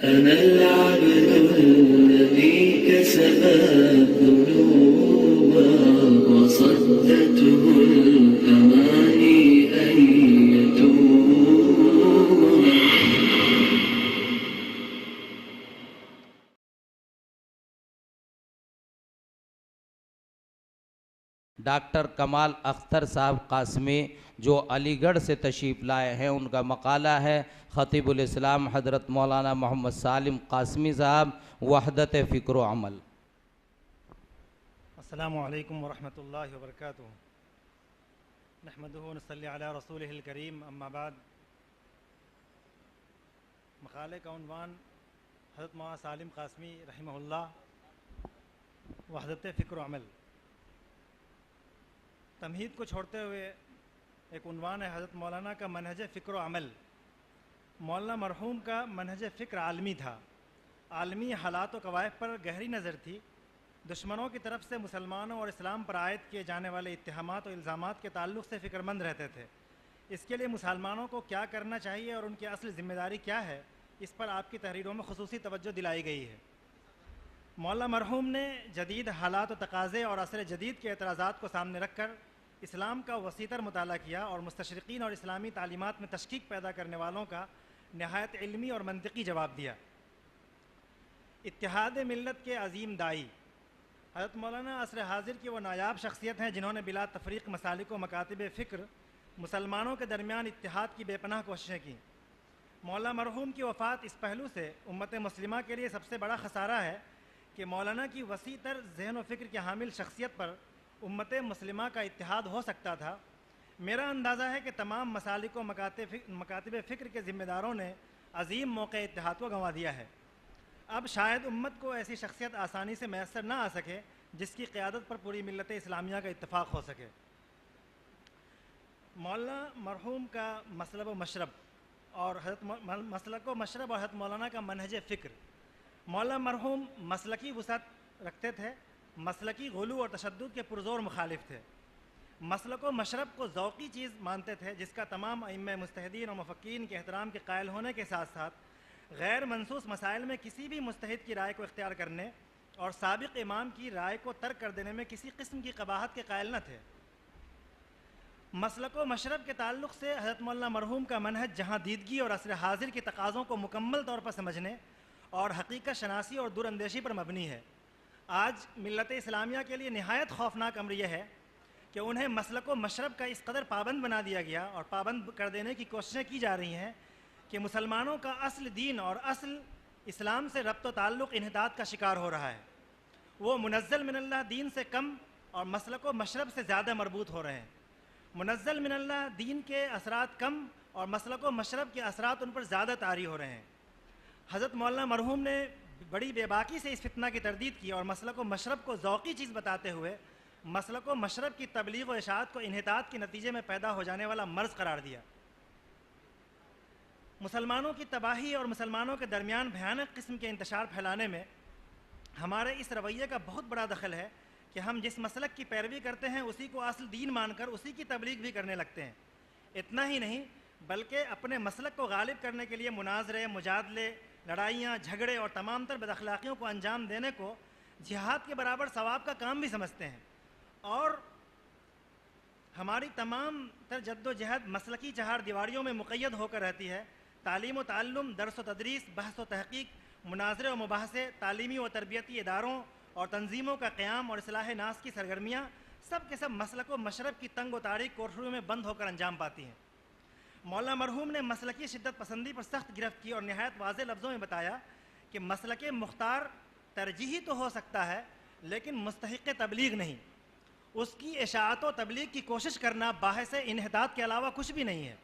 أنا العبد الذي كسب الذنوب وصدته الأماني أن يتوب. ڈاکٹر کمال اختر صاحب قاسمی جو علی گڑھ سے تشریف لائے ہیں، ان کا مقالہ ہے خطیب الاسلام حضرت مولانا محمد سالم قاسمی صاحب، وحدت فکر و عمل۔ السلام علیکم ورحمۃ اللہ وبرکاتہ۔ نحمدہ ونصلی علی رسولہ الکریم، اما بعد۔ مقالے کا عنوان حضرت مولانا سالم قاسمی رحمہ اللہ، وحدت فکر و عمل۔ تمہید کو چھوڑتے ہوئے ایک عنوان ہے حضرت مولانا کا منہج فکر و عمل۔ مولانا مرحوم کا منہج فکر عالمی تھا، عالمی حالات و قوائف پر گہری نظر تھی۔ دشمنوں کی طرف سے مسلمانوں اور اسلام پر عائد کیے جانے والے اتہامات و الزامات کے تعلق سے فکر مند رہتے تھے۔ اس کے لیے مسلمانوں کو کیا کرنا چاہیے اور ان کی اصل ذمہ داری کیا ہے، اس پر آپ کی تحریروں میں خصوصی توجہ دلائی گئی ہے۔ مولانا مرحوم نے جدید حالات و تقاضے اور عصر جدید کے اعتراضات کو سامنے رکھ کر اسلام کا وسیع تر مطالعہ کیا اور مستشرقین اور اسلامی تعلیمات میں تشکیک پیدا کرنے والوں کا نہایت علمی اور منطقی جواب دیا۔ اتحاد ملت کے عظیم دائی حضرت مولانا عصر حاضر کی وہ نایاب شخصیت ہیں جنہوں نے بلا تفریق مسالک و مکاتب فکر مسلمانوں کے درمیان اتحاد کی بے پناہ کوششیں کیں۔ مولانا مرحوم کی وفات اس پہلو سے امت مسلمہ کے لیے سب سے بڑا خسارہ ہے کہ مولانا کی وسیع تر ذہن و فکر کی حامل شخصیت پر امت مسلمہ کا اتحاد ہو سکتا تھا۔ میرا اندازہ ہے کہ تمام مسالک و مکاتب فکر کے ذمہ داروں نے عظیم موقع اتحاد کو گنوا دیا ہے۔ اب شاید امت کو ایسی شخصیت آسانی سے میسر نہ آ سکے جس کی قیادت پر پوری ملت اسلامیہ کا اتفاق ہو سکے۔ مولانا مرحوم کا مسلک و مشرب اور حضرت مولانا کا منہج فکر۔ مولانا مرحوم مسلکی وسعت رکھتے تھے، مسلکی غلو اور تشدد کے پرزور مخالف تھے۔ مسلک و مشرب کو ذوقی چیز مانتے تھے جس کا تمام ائمہ مجتہدین اور مفکرین کے احترام کے قائل ہونے کے ساتھ ساتھ غیر منصوص مسائل میں کسی بھی مجتہد کی رائے کو اختیار کرنے اور سابق امام کی رائے کو ترک کر دینے میں کسی قسم کی قباحت کے قائل نہ تھے۔ مسلک و مشرب کے تعلق سے حضرت مولانا مرحوم کا منہج جہاں دیدگی اور عصر حاضر کے تقاضوں کو مکمل طور پر سمجھنے اور حقیقت شناسی اور دور اندیشی پر مبنی ہے۔ آج ملت اسلامیہ کے لیے نہایت خوفناک امر یہ ہے کہ انہیں مسلک و مشرب کا اس قدر پابند بنا دیا گیا اور پابند کر دینے کی کوششیں کی جا رہی ہیں کہ مسلمانوں کا اصل دین اور اصل اسلام سے ربط و تعلق انحطاط کا شکار ہو رہا ہے۔ وہ منزل من اللہ دین سے کم اور مسلک و مشرب سے زیادہ مربوط ہو رہے ہیں۔ منزل من اللہ دین کے اثرات کم اور مسلک و مشرب کے اثرات ان پر زیادہ طاری ہو رہے ہیں۔ حضرت مولانا مرحوم نے بڑی بے باکی سے اس فتنہ کی تردید کی اور مسلک و مشرب کو ذوقی چیز بتاتے ہوئے مسلک و مشرب کی تبلیغ و اشاعت کو انحطاط کے نتیجے میں پیدا ہو جانے والا مرض قرار دیا۔ مسلمانوں کی تباہی اور مسلمانوں کے درمیان بھیانک قسم کے انتشار پھیلانے میں ہمارے اس رویے کا بہت بڑا دخل ہے کہ ہم جس مسلک کی پیروی کرتے ہیں اسی کو اصل دین مان کر اسی کی تبلیغ بھی کرنے لگتے ہیں۔ اتنا ہی نہیں بلکہ اپنے مسلک کو غالب کرنے کے لیے مناظرے، مجادلے، لڑائیاں، جھگڑے اور تمام تر بد اخلاقیوں کو انجام دینے کو جہاد کے برابر ثواب کا کام بھی سمجھتے ہیں۔ اور ہماری تمام تر جد و جہد مسلکی چہار دیواریوں میں مقید ہو کر رہتی ہے۔ تعلیم و تعلم، درس و تدریس، بحث و تحقیق، مناظرے و مباحثے، تعلیمی و تربیتی اداروں اور تنظیموں کا قیام اور اصلاح ناس کی سرگرمیاں سب کے سب مسلک و مشرب کی تنگ و تاریک کوٹھریوں میں بند ہو کر انجام پاتی ہیں۔ مولانا مرحوم نے مسلکی شدت پسندی پر سخت گرفت کی اور نہایت واضح لفظوں میں بتایا کہ مسلک مختار ترجیحی تو ہو سکتا ہے لیکن مستحق تبلیغ نہیں۔ اس کی اشاعت و تبلیغ کی کوشش کرنا باعث انحطاط کے علاوہ کچھ بھی نہیں ہے۔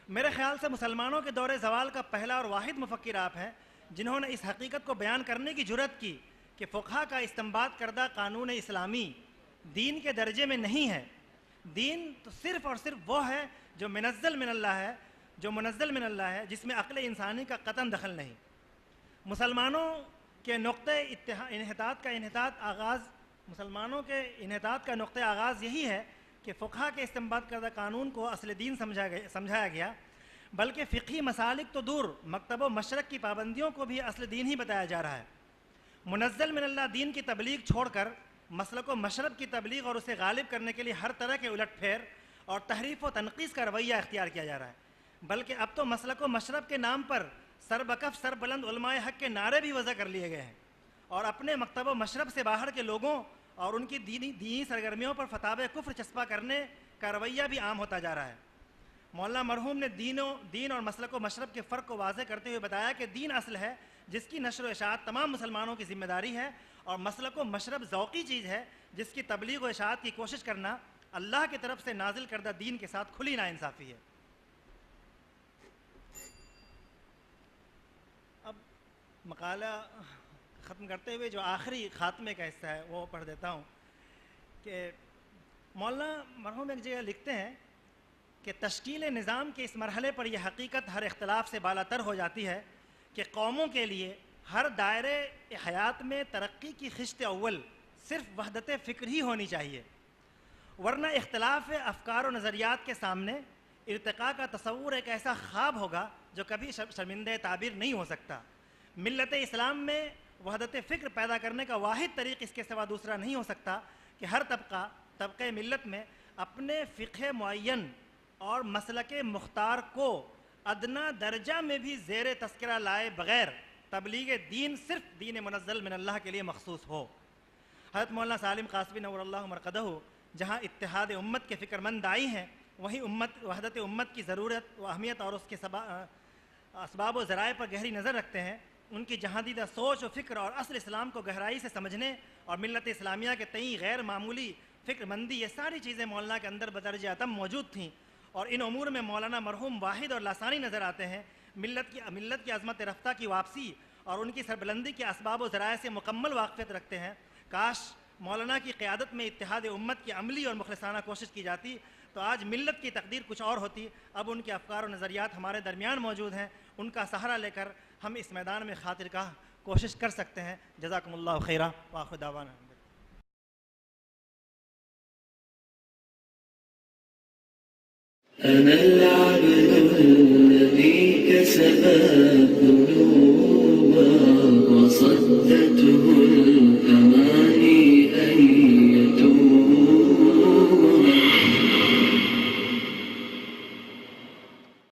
میرے خیال سے مسلمانوں کے دور زوال کا پہلا اور واحد مفکر آپ ہیں جنہوں نے اس حقیقت کو بیان کرنے کی جرأت کی کہ فقہا کا استنباط کردہ قانون اسلامی دین کے درجے میں نہیں ہے۔ دین تو صرف اور صرف وہ ہے جو منزل من اللہ ہے، جس میں عقل انسانی کا قطعاً دخل نہیں۔ مسلمانوں کے انحطاط کا نقطہ آغاز یہی ہے کہ فقہا کے استنباط کردہ قانون کو اصل دین سمجھایا گیا۔ بلکہ فقہی مسالک تو دور، مکتب و مشرق کی پابندیوں کو بھی اصل دین ہی بتایا جا رہا ہے۔ منزل من اللہ دین کی تبلیغ چھوڑ کر مسلک و مشرب کی تبلیغ اور اسے غالب کرنے کے لیے ہر طرح کے الٹ پھیر اور تحریف و تنقیص کا رویہ اختیار کیا جا رہا ہے، بلکہ اب تو مسلک و مشرب کے نام پر سر بکف سر بلند علماء حق کے نعرے بھی وضع کر لیے گئے ہیں، اور اپنے مکتب و مشرب سے باہر کے لوگوں اور ان کی دینی سرگرمیوں پر فتاوی کفر چسپاں کرنے کا رویہ بھی عام ہوتا جا رہا ہے۔ مولانا مرحوم نے دین اور مسلک و مشرب کے فرق کو واضح کرتے ہوئے بتایا کہ دین اصل ہے جس کی نشر و اشاعت تمام مسلمانوں کی ذمہ داری ہے، اور مسلک و مشرب ذوقی چیز ہے جس کی تبلیغ و اشاعت کی کوشش کرنا اللہ کی طرف سے نازل کردہ دین کے ساتھ کھلی ناانصافی ہے۔ اب مقالہ ختم کرتے ہوئے جو آخری خاتمے کا حصہ ہے وہ پڑھ دیتا ہوں کہ مولانا مرحوم ایک جگہ لکھتے ہیں کہ تشکیل نظام کے اس مرحلے پر یہ حقیقت ہر اختلاف سے بالاتر ہو جاتی ہے کہ قوموں کے لیے ہر دائرے حیات میں ترقی کی خشت اول صرف وحدت فکر ہی ہونی چاہیے، ورنہ اختلاف افکار و نظریات کے سامنے ارتقاء کا تصور ایک ایسا خواب ہوگا جو کبھی شرمندہ تعبیر نہیں ہو سکتا۔ ملت اسلام میں وحدت فکر پیدا کرنے کا واحد طریق اس کے سوا دوسرا نہیں ہو سکتا کہ ہر طبقہ ملت میں اپنے فقہ معین اور مسلک مختار کو ادنا درجہ میں بھی زیر تذکرہ لائے بغیر تبلیغ دین صرف دین منزل من اللہ کے لیے مخصوص ہو۔ حضرت مولانا سالم قاسمی نور اللہ مرقدہ جہاں اتحاد امت کے فکر مند داعی ہیں، وہیں وحدت امت کی ضرورت و اہمیت اور اس کے اسباب و ذرائع پر گہری نظر رکھتے ہیں۔ ان کی جہاندیدہ سوچ و فکر اور اصل اسلام کو گہرائی سے سمجھنے اور ملت اسلامیہ کے تئیں غیر معمولی فکر مندی، یہ ساری چیزیں مولانا کے اندر بدرجہ اتم موجود تھیں، اور ان امور میں مولانا مرحوم واحد اور لاسانی نظر آتے ہیں۔ ملت کی عظمت رفتہ کی واپسی اور ان کی سربلندی کے اسباب و ذرائع سے مکمل واقفیت رکھتے ہیں۔ کاش مولانا کی قیادت میں اتحاد امت کی عملی اور مخلصانہ کوشش کی جاتی تو آج ملت کی تقدیر کچھ اور ہوتی۔ اب ان کے افکار و نظریات ہمارے درمیان موجود ہیں، ان کا سہارا لے کر ہم اس میدان میں خاطر خواہ کوشش کر سکتے ہیں۔ جزاکم اللہ خیرا وآخر دعوانا۔ أنا العبد الذي كسب الذنوب